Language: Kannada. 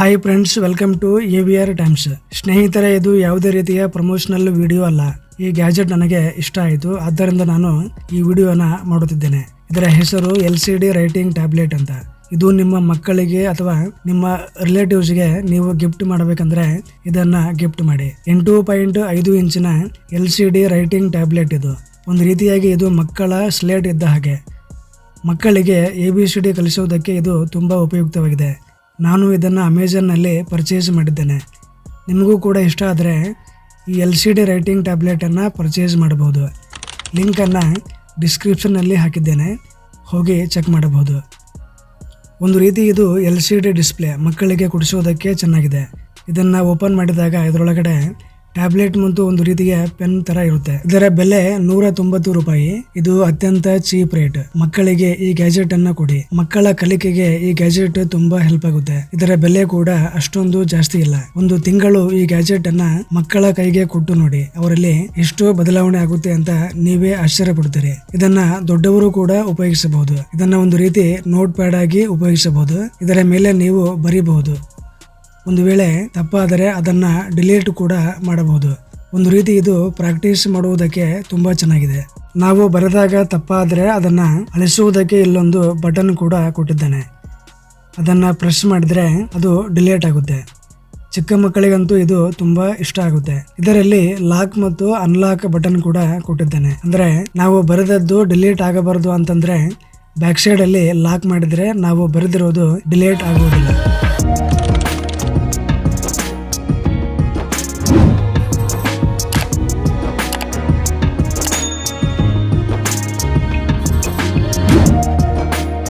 Hi friends, welcome to AVR Times. ಸ್ನೇಹಿತರೆ, ಇದು ಯಾವುದೇ ರೀತಿಯ ಪ್ರಮೋಷನಲ್ ವಿಡಿಯೋ ಅಲ್ಲ. ಈ ಗ್ಯಾಜೆಟ್ ನನಗೆ ಇಷ್ಟ ಆಯಿತು, ಆದ್ದರಿಂದ ನಾನು ಈ ವಿಡಿಯೋನ ಮಾಡುತ್ತಿದ್ದೇನೆ. ಇದರ ಹೆಸರು LCD ರೈಟಿಂಗ್ ಟ್ಯಾಬ್ಲೆಟ್ ಅಂತ. ಇದು ನಿಮ್ಮ ಮಕ್ಕಳಿಗೆ ಅಥವಾ ನಿಮ್ಮ ರಿಲೇಟಿವ್ಸ್ಗೆ ನೀವು ಗಿಫ್ಟ್ ಮಾಡಬೇಕಂದ್ರೆ ಇದನ್ನ ಗಿಫ್ಟ್ ಮಾಡಿ. 8.5 ಇಂಚಿನ LCD ರೈಟಿಂಗ್ ಟ್ಯಾಬ್ಲೆಟ್ ಇದು. ಒಂದು ರೀತಿಯಾಗಿ ಇದು ಮಕ್ಕಳ ಸ್ಲೇಟ್ ಇದ್ದ ಹಾಗೆ. ಮಕ್ಕಳಿಗೆ ABCD ಕಲಿಸುವುದಕ್ಕೆ ಇದು ತುಂಬ ಉಪಯುಕ್ತವಾಗಿದೆ. ನಾನು ಇದನ್ನು ಅಮೆಜಾನ್ನಲ್ಲಿ ಪರ್ಚೇಸ್ ಮಾಡಿದ್ದೇನೆ. ನಿಮಗೂ ಕೂಡ ಇಷ್ಟ ಆದರೆ ಈ LCD ರೈಟಿಂಗ್ ಟ್ಯಾಬ್ಲೆಟನ್ನು ಪರ್ಚೇಸ್ ಮಾಡಬಹುದು. ಲಿಂಕನ್ನು ಡಿಸ್ಕ್ರಿಪ್ಷನ್ನಲ್ಲಿ ಹಾಕಿದ್ದೇನೆ, ಹೋಗಿ ಚೆಕ್ ಮಾಡಬಹುದು. ಒಂದು ರೀತಿ ಇದು LCD ಡಿಸ್ಪ್ಲೇ, ಮಕ್ಕಳಿಗೆ ಕೊಡಿಸೋದಕ್ಕೆ ಚೆನ್ನಾಗಿದೆ. ಇದನ್ನು ಓಪನ್ ಮಾಡಿದಾಗ ಇದರೊಳಗಡೆ ಟ್ಯಾಬ್ಲೆಟ್ ಮತ್ತು ಒಂದು ರೀತಿಯ ಪೆನ್ ತರ ಇರುತ್ತೆ. ಇದರ ಬೆಲೆ 190 ರೂಪಾಯಿ. ಇದು ಅತ್ಯಂತ ಚೀಪ್ ರೇಟ್. ಮಕ್ಕಳಿಗೆ ಈ ಗ್ಯಾಜೆಟ್ ಅನ್ನ ಕೊಡಿ. ಮಕ್ಕಳ ಕಲಿಕೆಗೆ ಈ ಗ್ಯಾಜೆಟ್ ತುಂಬಾ ಹೆಲ್ಪ್ ಆಗುತ್ತೆ. ಇದರ ಬೆಲೆ ಕೂಡ ಅಷ್ಟೊಂದು ಜಾಸ್ತಿ ಇಲ್ಲ. ಒಂದು ತಿಂಗಳು ಈ ಗ್ಯಾಜೆಟ್ ಅನ್ನ ಮಕ್ಕಳ ಕೈಗೆ ಕೊಟ್ಟು ನೋಡಿ, ಅವರಲ್ಲಿ ಎಷ್ಟು ಬದಲಾವಣೆ ಆಗುತ್ತೆ ಅಂತ ನೀವೇ ಆಶ್ಚರ್ಯ ಪಡ್ತೀರಿ. ಇದನ್ನ ದೊಡ್ಡವರು ಕೂಡ ಉಪಯೋಗಿಸಬಹುದು. ಇದನ್ನ ಒಂದು ರೀತಿ ನೋಟ್ ಪ್ಯಾಡ್ ಆಗಿ ಉಪಯೋಗಿಸಬಹುದು. ಇದರ ಮೇಲೆ ನೀವು ಬರೀಬಹುದು. ಒಂದು ವೇಳೆ ತಪ್ಪಾದರೆ ಅದನ್ನ ಡಿಲೀಟ್ ಕೂಡ ಮಾಡಬಹುದು. ಒಂದು ರೀತಿ ಇದು ಪ್ರಾಕ್ಟೀಸ್ ಮಾಡುವುದಕ್ಕೆ ತುಂಬಾ ಚೆನ್ನಾಗಿದೆ. ನಾವು ಬರೆದಾಗ ತಪ್ಪಾದರೆ ಅದನ್ನ ಅಳಿಸುವುದಕ್ಕೆ ಇಲ್ಲೊಂದು ಬಟನ್ ಕೂಡ ಕೊಟ್ಟಿದ್ದಾನೆ. ಅದನ್ನ ಪ್ರೆಸ್ ಮಾಡಿದ್ರೆ ಅದು ಡಿಲೀಟ್ ಆಗುತ್ತೆ. ಚಿಕ್ಕ ಮಕ್ಕಳಿಗಂತೂ ಇದು ತುಂಬಾ ಇಷ್ಟ ಆಗುತ್ತೆ. ಇದರಲ್ಲಿ ಲಾಕ್ ಮತ್ತು ಅನ್ಲಾಕ್ ಬಟನ್ ಕೂಡ ಕೊಟ್ಟಿದ್ದಾನೆ. ಅಂದ್ರೆ ನಾವು ಬರೆದದ್ದು ಡಿಲೀಟ್ ಆಗಬಾರದು ಅಂತಂದ್ರೆ ಬ್ಯಾಕ್ ಸೈಡ್ ಅಲ್ಲಿ ಲಾಕ್ ಮಾಡಿದ್ರೆ ನಾವು ಬರೆದಿರೋದು ಡಿಲೀಟ್ ಆಗುವುದಿಲ್ಲ.